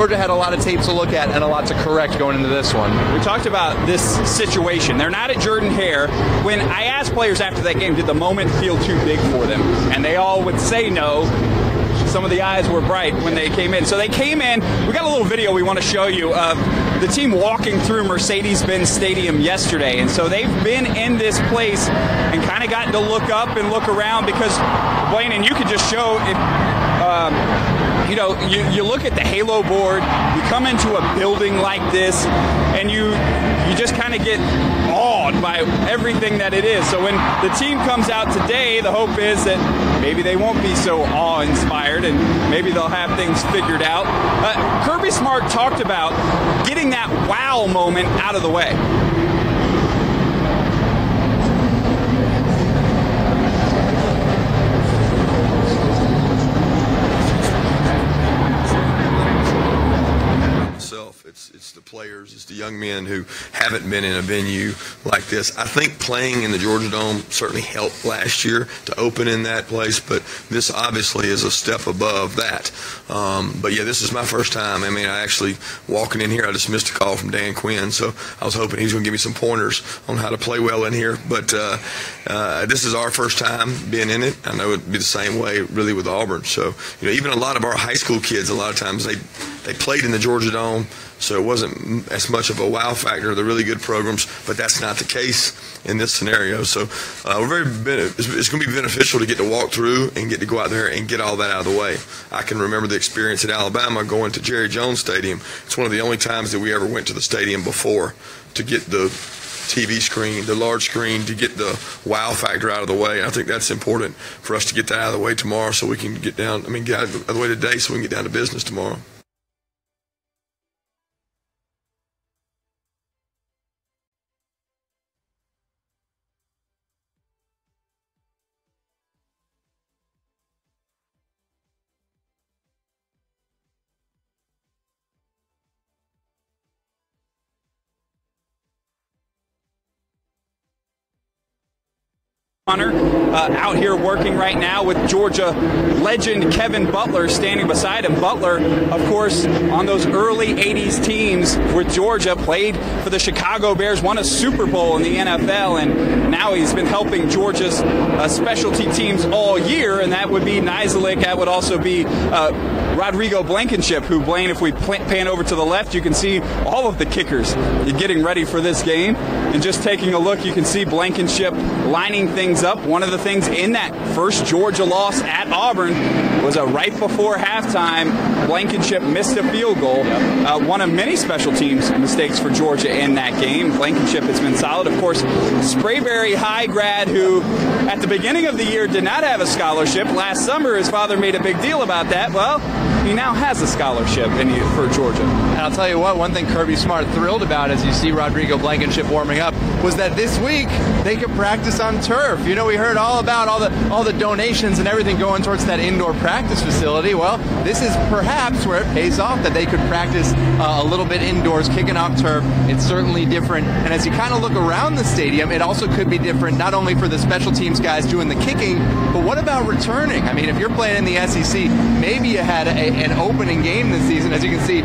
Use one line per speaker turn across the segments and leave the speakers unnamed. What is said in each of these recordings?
Georgia had a lot of tape to look at and a lot to correct going into this one.
We talked about this situation. They're not at Jordan-Hare. When I asked players after that game, did the moment feel too big for them? And they all would say no. Some of the eyes were bright when they came in. So they came in. We got a little video we want to show you of the team walking through Mercedes-Benz Stadium yesterday. And so they've been in this place and kind of gotten to look up and look around because, Blaine, and you could just show if you look at the halo board, you come into a building like this, and you just kind of get awed by everything that it is. So when the team comes out today, the hope is that maybe they won't be so awe-inspired and maybe they'll have things figured out. Kirby Smart talked about getting that wow moment out of the way.
It's the players, it's the young men who haven't been in a venue like this. I think playing in the Georgia Dome certainly helped last year to open in that place, but this obviously is a step above that. But yeah, this is my first time. I mean, I actually, walking in here, I just missed a call from Dan Quinn, so I was hoping he's going to give me some pointers on how to play well in here. But this is our first time being in it. I know it would be the same way really with Auburn. So, even a lot of our high school kids, a lot of times they played in the Georgia Dome, so it wasn't as much of a wow factor. They're really good programs, but that's not the case in this scenario. So it's going to be beneficial to get to walk through and get to go out there and get all that out of the way. I can remember the experience at Alabama going to Carrion Johnson Stadium. It's one of the only times that we ever went to the stadium before to get the TV screen, the large screen, to get the wow factor out of the way. I think that's important for us to get that out of the way tomorrow so we can get out of the way today so we can get down to business tomorrow.
Out here working right now with Georgia legend Kevin Butler standing beside him. Butler, of course, on those early 80s teams with Georgia, played for the Chicago Bears, won a Super Bowl in the NFL, and now he's been helping Georgia's specialty teams all year, and that would be Nizilik. That would also be Rodrigo Blankenship, who, Blaine, if we pan over to the left, you can see all of the kickers getting ready for this game. And just taking a look, you can see Blankenship lining things up. One of the things in that first Georgia loss at Auburn was right before halftime, Blankenship missed a field goal. One of many special teams mistakes for Georgia in that game. Blankenship has been solid. Of course, Sprayberry High grad who at the beginning of the year did not have a scholarship. Last summer, his father made a big deal about that. Well, he now has a scholarship for Georgia.
And I'll tell you what, one thing Kirby Smart thrilled about as you see Rodrigo Blankenship warming up was that this week they could practice on turf. We heard all about all the donations and everything going towards that indoor practice facility. Well, this is perhaps where it pays off that they could practice a little bit indoors, kicking off turf. It's certainly different. And as you kind of look around the stadium, it also could be different, not only for the special teams guys doing the kicking, but what about returning? I mean, if you're playing in the SEC, maybe you had an opening game this season. As you can see,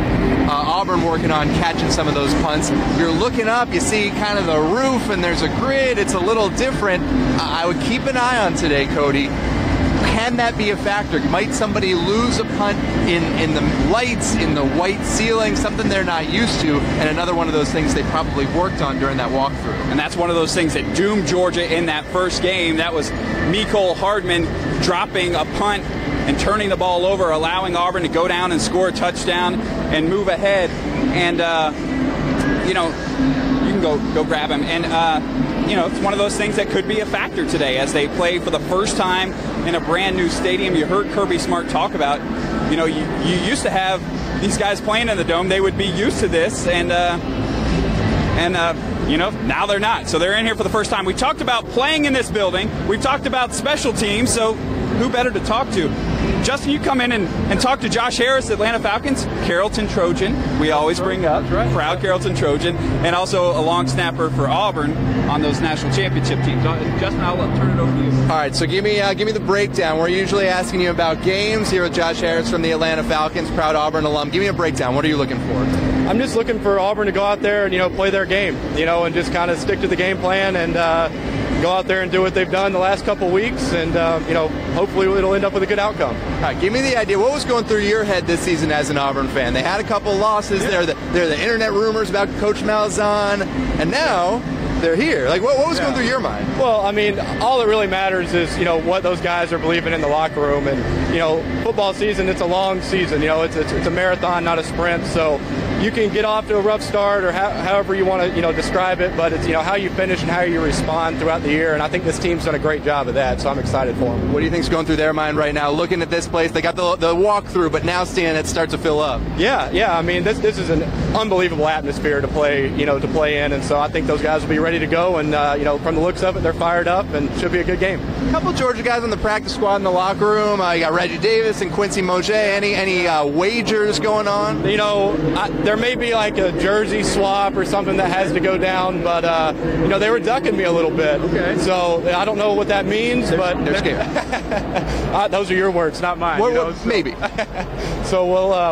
Auburn working on catching some of those punts. You're looking up, you see kind of the roof, and there's a grid. It's a little different. I would keep an eye on today, Cody. Can that be a factor? Might somebody lose a punt in the lights, in the white ceiling, something they're not used to, and another one of those things they probably worked on during that walkthrough.
And that's one of those things that doomed Georgia in that first game. That was Mecole Hardman dropping a punt and turning the ball over, allowing Auburn to go down and score a touchdown and move ahead. And, you can go grab him. And, it's one of those things that could be a factor today as they play for the first time in a brand new stadium. You heard Kirby Smart talk about, you used to have these guys playing in the Dome. They would be used to this, and now they're not. So they're in here for the first time. We talked about playing in this building. We've talked about special teams, so who better to talk to Justin, you come in and talk to Josh Harris, Atlanta Falcons, Carrollton Trojan. We always bring up, proud Carrollton Trojan, and also a long snapper for Auburn on those national championship teams. Justin, I'll turn it over to you.
All right, so give me the breakdown. We're usually asking you about games here with Josh Harris from the Atlanta Falcons, proud Auburn alum. Give me a breakdown. What are you looking for?
I'm just looking for Auburn to go out there and, play their game, and just kind of stick to the game plan and go out there and do what they've done the last couple weeks, and, hopefully it'll end up with a good outcome.
All right, give me the idea. What was going through your head this season as an Auburn fan? They had a couple losses. Yeah. There are the internet rumors about Coach Malzahn, and now they're here. Like, what was going through your mind?
Well, I mean, all that really matters is, what those guys are believing in the locker room. And, football season, it's a long season. It's a marathon, not a sprint. So you can get off to a rough start or however you want to, describe it. But it's, how you finish and how you respond throughout the year. And I think this team's done a great job of that. So I'm excited for them.
What do you think's going through their mind right now? Looking at this place, they got the walkthrough, but now seeing it start to fill up.
Yeah. I mean, this is an unbelievable atmosphere to play, to play in. And so I think those guys will be ready to go. And, from the looks of it, they're fired up and should be a good game.
A couple Georgia guys on the practice squad in the locker room. You got Reggie Davis and Quincy Moje. Any wagers going on?
There may be like a jersey swap or something that has to go down, but, they were ducking me a little bit. Okay. So I don't know what that means, but
they're scared.
Those are your words, not mine.
Maybe.
So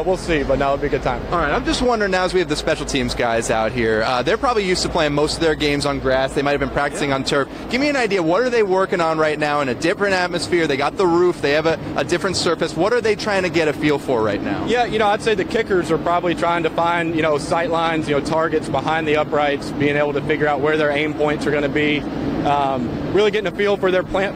we'll see, but now it'll be a good time.
All right, I'm just wondering now as we have the special teams guys out here, they're probably used to playing most of their games on grass. They might have been practicing on turf. Give me an idea. What are they working on right now in a different atmosphere? They got the roof. They have a different surface. What are they trying to get a feel for right now?
Yeah, I'd say the kickers are probably trying to find, sight lines, targets behind the uprights, being able to figure out where their aim points are going to be, really getting a feel for their plant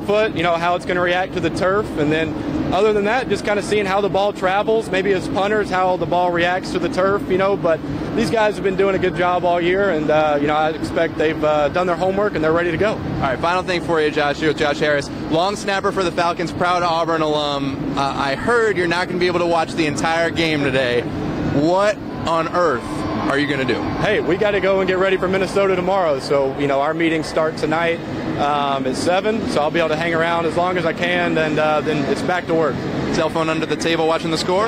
foot, how it's going to react to the turf, and then other than that, just kind of seeing how the ball travels, maybe as punters, how the ball reacts to the turf, but these guys have been doing a good job all year, and, I expect they've done their homework and they're ready to go.
All right, final thing for you, Josh, here with Josh Harris. Long snapper for the Falcons, proud Auburn alum. I heard you're not going to be able to watch the entire game today. What on earth are you going to do?
Hey, we got to go and get ready for Minnesota tomorrow. So, our meetings start tonight at 7, so I'll be able to hang around as long as I can, and then it's back to work.
Cell phone under the table watching the score?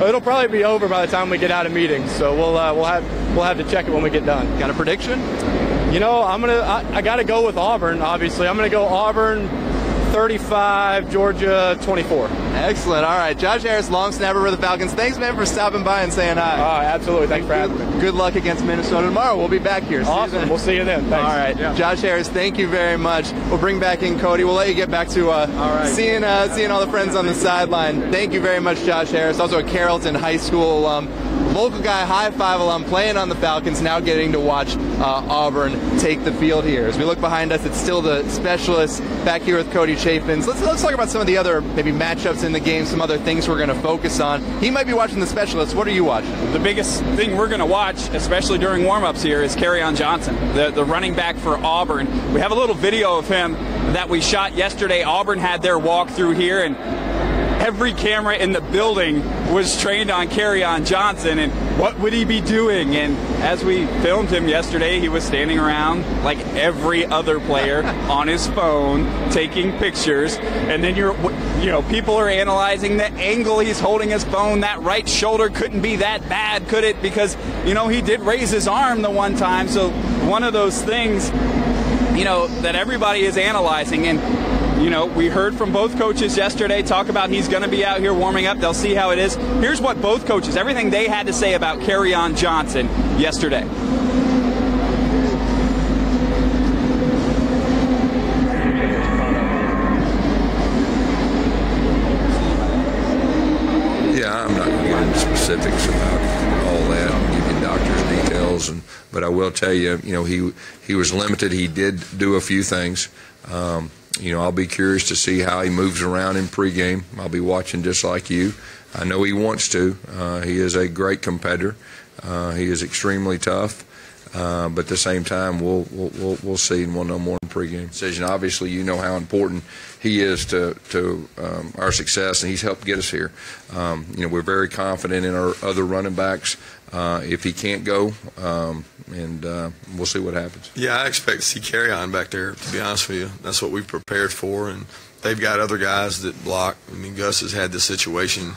It'll probably be over by the time we get out of meetings, so we'll have to check it when we get done.
Got a prediction?
I got to go with Auburn, obviously. I'm going to go Auburn 35, Georgia 24.
Excellent. All right, Josh Harris, long snapper for the Falcons. Thanks, man, for stopping by and saying hi.
Oh, absolutely. Thanks for having me.
Good luck against Minnesota tomorrow. We'll be back here.
Awesome. We'll see you then. Thanks.
All right. Yeah. Josh Harris, thank you very much. We'll bring back in Cody. We'll let you get back to seeing all the friends on the sideline. Thank you very much, Josh Harris. Also a Carrollton High School alum. Local guy, High Five alum, playing on the Falcons, now getting to watch Auburn take the field here. As we look behind us, it's still the specialists back here with Cody Chafins. Let's talk about some of the other maybe matchups in the game, some other things we're going to focus on. He might be watching the specialists. What are you watching?
The biggest thing we're going to watch, especially during warm-ups here, is Carrion Johnson, the running back for Auburn. We have a little video of him that we shot yesterday. Auburn had their walkthrough here, and every camera in the building was trained on Carrion Johnson and what would he be doing. And as we filmed him yesterday, he was standing around like every other player on his phone taking pictures. And then people are analyzing the angle he's holding his phone. That right shoulder couldn't be that bad, could it? Because, he did raise his arm the one time. So one of those things, that everybody is analyzing. And we heard from both coaches yesterday talk about he's going to be out here warming up. They'll see how it is. Here's what both coaches, everything they had to say about Carrion Johnson yesterday.
Yeah, I'm not going to get into specifics about all that and give you doctor's details, but I will tell you, he was limited. He did do a few things. I'll be curious to see how he moves around in pregame. I'll be watching just like you. I know he wants to. He is a great competitor. He is extremely tough.
but at the same time, we'll see, and we'll know more in pregame decision. Obviously, you know how important he is to our success, and he's helped get us here. We're very confident in our other running backs. If he can't go, and we'll see what happens.
Yeah, I expect to see Carrion back there, to be honest with you. That's what we've prepared for, and they've got other guys that block. I mean, Gus has had this situation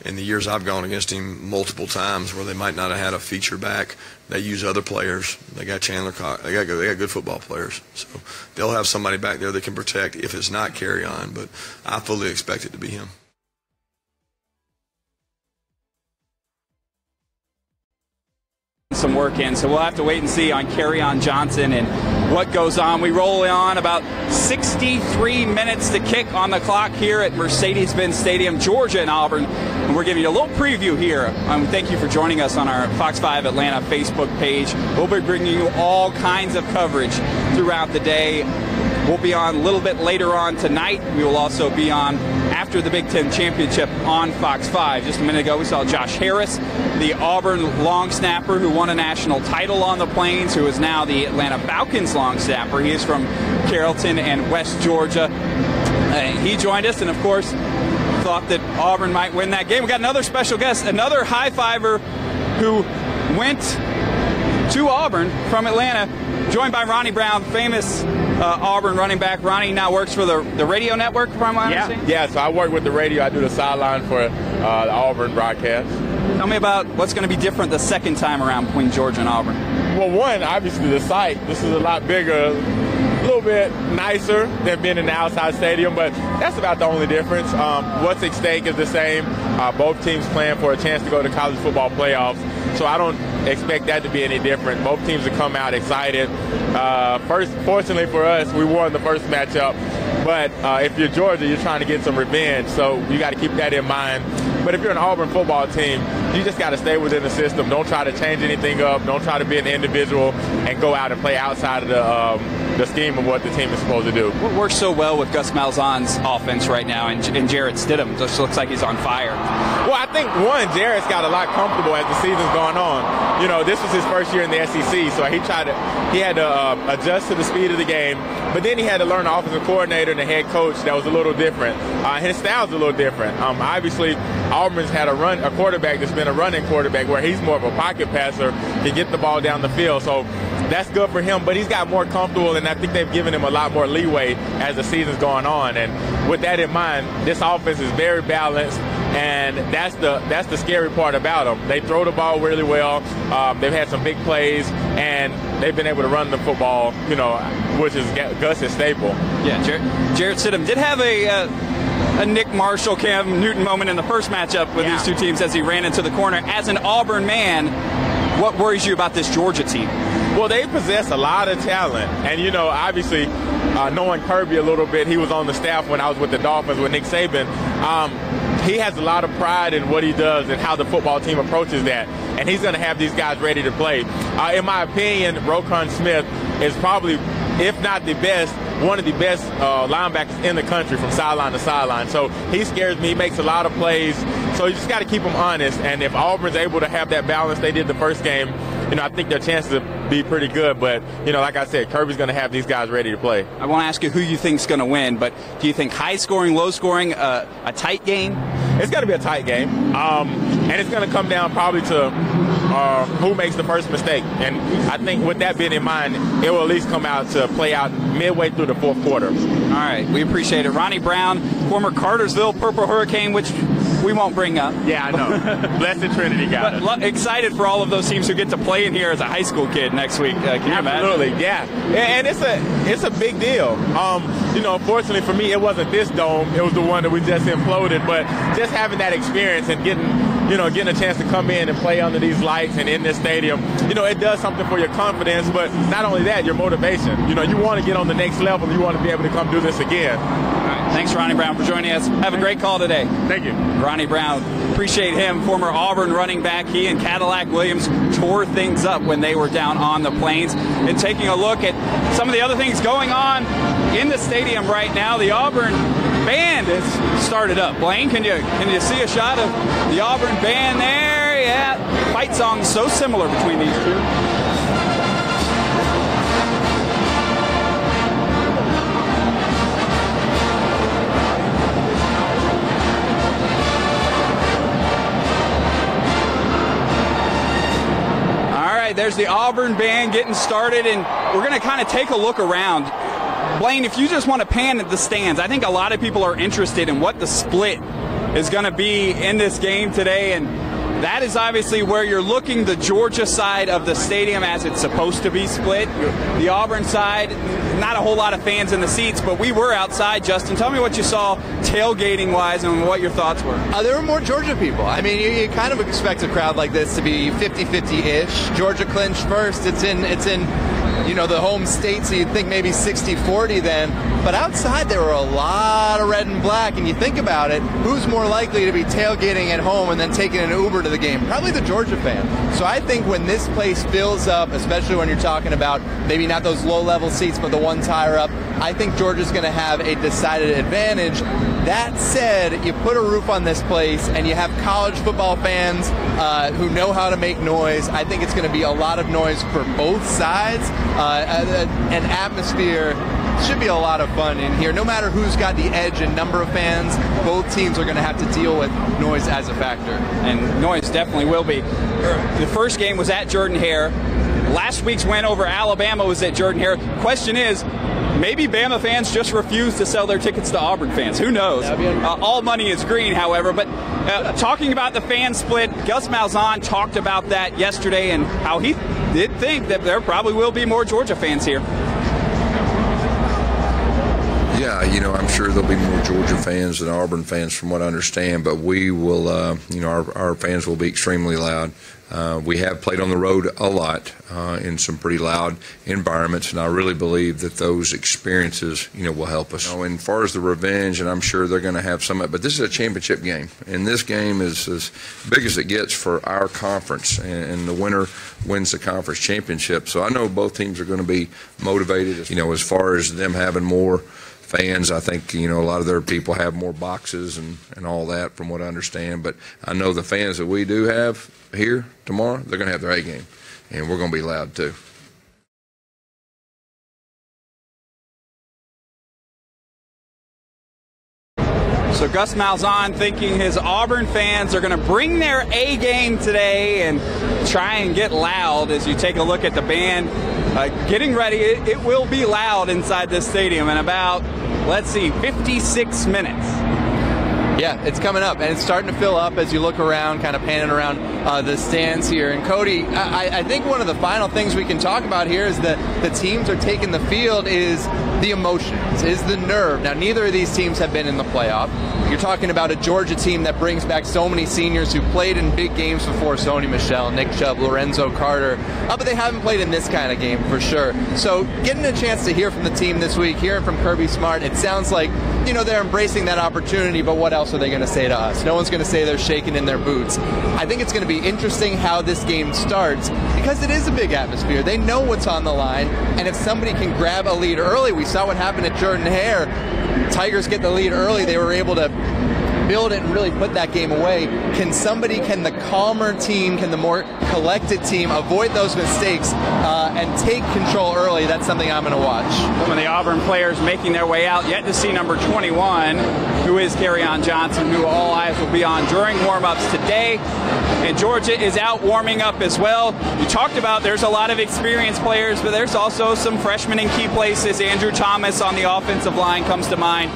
in the years I've gone against him multiple times where they might not have had a feature back. They use other players. They got Chandler Cox. They got good football players. So they'll have somebody back there that can protect if it's not Carrion, but I fully expect it to be him.
Some work in, so we'll have to wait and see on Carrion Johnson and what goes on. We roll on about 63 minutes to kick on the clock here at Mercedes-Benz Stadium, Georgia and Auburn, and we're giving you a little preview here. Thank you for joining us on our Fox 5 Atlanta Facebook page. We'll be bringing you all kinds of coverage throughout the day. We'll be on a little bit later on tonight. We will also be on after the Big Ten Championship on Fox 5. Just a minute ago, we saw Josh Harris, the Auburn long snapper who won a national title on the Plains, who is now the Atlanta Falcons long snapper. He is from Carrollton and West Georgia. He joined us, and of course, thought that Auburn might win that game. We got another special guest, another high fiver who went to Auburn from Atlanta, joined by Ronnie Brown, famous Auburn running back. Ronnie now works for the radio network, from my understanding?
Yeah, so I work with the radio. I do the sideline for the Auburn broadcast.
Tell me about what's going to be different the second time around between Georgia and Auburn.
Well, one, obviously the site. This is a lot bigger, a little bit nicer than being in the outside stadium, but that's about the only difference. What's at stake is the same. Both teams playing for a chance to go to college football playoffs, so I don't expect that to be any different. Both teams have come out excited. Fortunately for us, we won the first matchup, but if you're Georgia, you're trying to get some revenge, so you got to keep that in mind. But if you're an Auburn football team, you just got to stay within the system. Don't try to change anything up. Don't try to be an individual and go out and play outside of the scheme of what the team is supposed to do.
What works so well with Gus Malzahn's offense right now, and Jarrett Stidham just looks like he's on fire?
Well, I think, one, Jarrett's got a lot comfortable as the season's gone on. This was his first year in the SEC, so he had to adjust to the speed of the game, but then he had to learn the offensive coordinator and the head coach that was a little different. His style's a little different. Obviously, Auburn's had a quarterback that's been a running quarterback where he's more of a pocket passer, can get the ball down the field, so that's good for him, but he's got more comfortable, and I think they've given him a lot more leeway as the season's going on. And with that in mind, this offense is very balanced, and that's the scary part about them. They throw the ball really well. They've had some big plays, and they've been able to run the football, which is Gus's staple. Yeah,
Jarrett Stidham did have a Nick Marshall, Cam Newton moment in the first matchup with these two teams as he ran into the corner. As an Auburn man, what worries you about this Georgia team?
Well, they possess a lot of talent. And, obviously, knowing Kirby a little bit, he was on the staff when I was with the Dolphins with Nick Saban. He has a lot of pride in what he does and how the football team approaches that. And he's going to have these guys ready to play. In my opinion, Roquan Smith is probably, if not the best, one of the best linebackers in the country from sideline to sideline. So he scares me. He makes a lot of plays. So you just got to keep him honest. And if Auburn's able to have that balance they did the first game, I think their chances will be pretty good. But, like I said, Kirby's going to have these guys ready to play.
I want to ask you who you think's going to win, but do you think high scoring, low scoring, a tight game?
It's going to be a tight game. And it's going to come down probably to who makes the first mistake. And I think with that being in mind, it will at least come out to play out midway through the fourth quarter.
All right. We appreciate it. Ronnie Brown, former Cartersville Purple Hurricane, which we won't bring up.
Yeah, I know. Blessed Trinity guy.
Excited for all of those teams who get to play in here as a high school kid next week. Can you imagine?
Absolutely, yeah. And it's a big deal. Fortunately for me, it wasn't this dome. It was the one that we just imploded. But just having that experience and getting a chance to come in and play under these lights and in this stadium, it does something for your confidence. But not only that, your motivation. You want to get on the next level. You want to be able to come do this again.
All right. Thanks, Ronnie Brown, for joining us. Have a great call today.
Thank you.
Ronnie Brown, appreciate him, former Auburn running back. He and Cadillac Williams tore things up when they were down on the Plains. And taking a look at some of the other things going on in the stadium right now, the Auburn band has started up. Blaine, can you see a shot of the Auburn band there? Yeah, fight song so similar between these two. the Auburn band getting started, and we're going to kind of take a look around. Blaine, if you just want to pan at the stands, I think a lot of people are interested in what the split is going to be in this game today, and that is obviously where you're looking, the Georgia side of the stadium as it's supposed to be split. The Auburn side, not a whole lot of fans in the seats, but we were outside. Justin, tell me what you saw tailgating-wise and what your thoughts were.
There were more Georgia people. I mean, you kind of expect a crowd like this to be 50-50-ish. Georgia clinched first. It's in the home state, so you'd think maybe 60-40 then. But outside, there were a lot of red and black, and you think about it, who's more likely to be tailgating at home and then taking an Uber to the game? Probably the Georgia fan. So I think when this place fills up, especially when you're talking about maybe not those low-level seats, but the ones higher up, I think Georgia's going to have a decided advantage. That said, you put a roof on this place and you have college football fans who know how to make noise. I think it's going to be a lot of noise for both sides. An atmosphere should be a lot of fun in here. No matter who's got the edge in number of fans, both teams are going to have to deal with noise as a factor.
And noise definitely will be. The first game was at Jordan-Hare. Last week's win over Alabama was at Jordan-Hare. Question is, maybe Bama fans just refuse to sell their tickets to Auburn fans. Who knows? All money is green, however. But talking about the fan split, Gus Malzahn talked about that yesterday and how he did think that there probably will be more Georgia fans here.
Yeah, I'm sure there'll be more Georgia fans than Auburn fans from what I understand, but we will, our fans will be extremely loud. We have played on the road a lot in some pretty loud environments, and I really believe that those experiences, will help us. And as far as the revenge, and I'm sure they're going to have some, but this is a championship game, and this game is as big as it gets for our conference, and the winner wins the conference championship. So I know both teams are going to be motivated. As far as them having more fans, I think, a lot of their people have more boxes and all that from what I understand. But I know the fans that we do have here tomorrow, they're going to have their A game, and we're going to be loud too.
So Gus Malzahn thinking his Auburn fans are going to bring their A game today and try and get loud. As you take a look at the band getting ready, it will be loud inside this stadium in about, 56 minutes.
Yeah, it's coming up, and it's starting to fill up as you look around, kind of panning around the stands here. And Cody, I think one of the final things we can talk about here is that the teams are taking the field is the emotions, is the nerve. Now, neither of these teams have been in the playoff. You're talking about a Georgia team that brings back so many seniors who played in big games before, Sony Michel, Nick Chubb, Lorenzo Carter, but they haven't played in this kind of game for sure. So getting a chance to hear from the team this week, hearing from Kirby Smart, it sounds like, they're embracing that opportunity, but what else are they going to say to us? No one's going to say they're shaking in their boots. I think it's going to be interesting how this game starts because it is a big atmosphere. They know what's on the line, and if somebody can grab a lead early, we saw what happened at Jordan-Hare. Tigers get the lead early. They were able to build it and really put that game away. Can the calmer team, can the more collected team avoid those mistakes and take control early? That's something I'm going to watch.
Some of the Auburn players making their way out, yet to see number 21, who is Carrion Johnson, who all eyes will be on during warm-ups today. And Georgia is out warming up as well. You talked about there's a lot of experienced players, but there's also some freshmen in key places. Andrew Thomas on the offensive line comes to mind.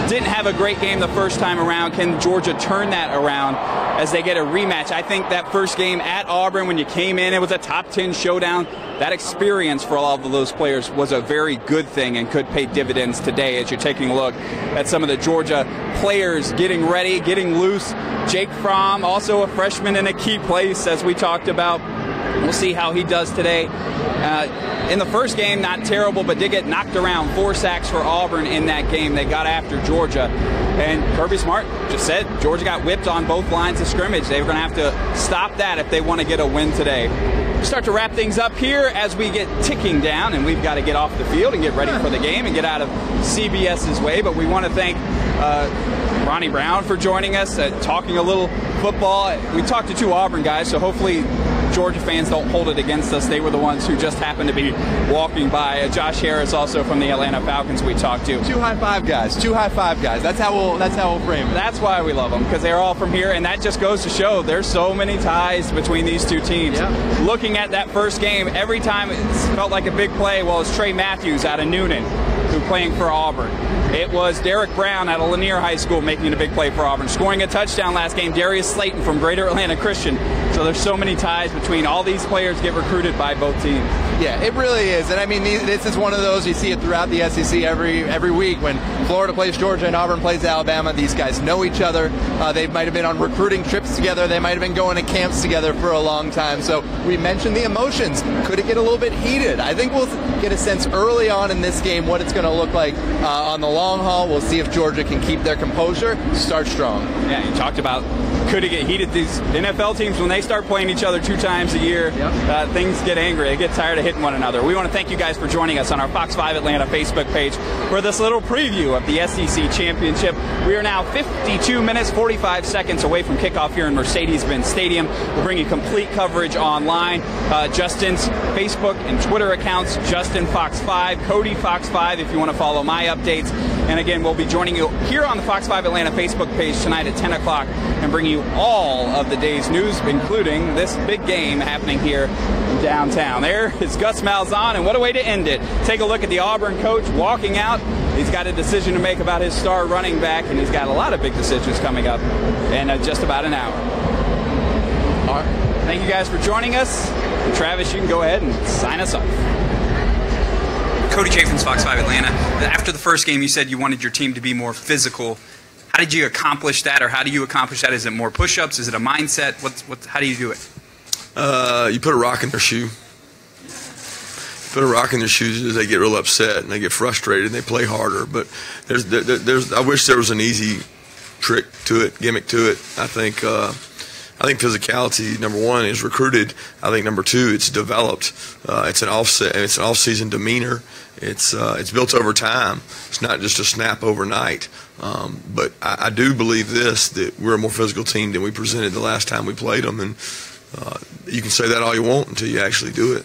Didn't have a great game the first time around. Can Georgia turn that around as they get a rematch? I think that first game at Auburn, when you came in, it was a top 10 showdown. That experience for all of those players was a very good thing and could pay dividends today as you're taking a look at some of the Georgia players getting ready, getting loose. Jake Fromm, also a freshman in a key place, as we talked about. We'll see how he does today. In the first game, not terrible, but did get knocked around. 4 sacks for Auburn in that game. They got after Georgia. And Kirby Smart just said Georgia got whipped on both lines of scrimmage. They were going to have to stop that if they want to get a win today. We start to wrap things up here as we get ticking down, and we've got to get off the field and get ready for the game and get out of CBS's way. But we want to thank Ronnie Brown for joining us, talking a little football. We talked to 2 Auburn guys, so hopefully Georgia fans don't hold it against us. They were the ones who just happened to be walking by. Josh Harris, also from the Atlanta Falcons, we talked to.
Two high five guys. That's how we'll frame it.
That's why we love them, because they're all from here, and that just goes to show there's so many ties between these two teams.
Yeah.
Looking at that first game, every time it felt like a big play. Well, it's Trey Matthews out of Noonan, who playing for Auburn. It was Derek Brown out of Lanier High School making a big play for Auburn. Scoring a touchdown last game, Darius Slayton from Greater Atlanta Christian. So there's so many ties between all these players get recruited by both teams.
Yeah, it really is. And I mean, this is one of those, you see it throughout the SEC every week. When Florida plays Georgia and Auburn plays Alabama, these guys know each other. They might have been on recruiting trips together. They might have been going to camps together for a long time. So we mentioned the emotions. Could it get a little bit heated? I think we'll get a sense early on in this game what it's going to look like on the long haul. We'll see if Georgia can keep their composure, start strong.
Yeah, you talked about could it get heated. These NFL teams, when they start playing each other 2 times a year, things get angry. They get tired of hitting one another. We want to thank you guys for joining us on our Fox 5 Atlanta Facebook page for this little preview of the SEC Championship. We are now 52 minutes, 45 seconds away from kickoff here in Mercedes-Benz Stadium. We'll bring you complete coverage online. Justin's Facebook and Twitter accounts, Justin Fox 5, Cody Fox 5 if you want to follow my updates. And again, we'll be joining you here on the Fox 5 Atlanta Facebook page tonight at 10 o'clock and bringing you all of the day's news, including this big game happening here in downtown. There is Gus Malzahn, and what a way to end it. Take a look at the Auburn coach walking out. He's got a decision to make about his star running back, and he's got a lot of big decisions coming up in just about an hour. All right. Thank you guys for joining us. And Travis, you can go ahead and sign us off.
Cody Chaffins, Fox 5 Atlanta. After the first game, you said you wanted your team to be more physical. How did you accomplish that, or how do you accomplish that? Is it more push-ups? Is it a mindset? How do you do it?
You put a rock in their shoe. Put a rock in their shoes as they get real upset and they get frustrated and they play harder. But I wish there was an easy trick to it, gimmick to it. I think physicality, number one, is recruited. I think number two, it's developed. It's an off-season demeanor. It's built over time. It's not just a snap overnight. But I do believe that we're a more physical team than we presented the last time we played them. And you can say that all you want until you actually do it.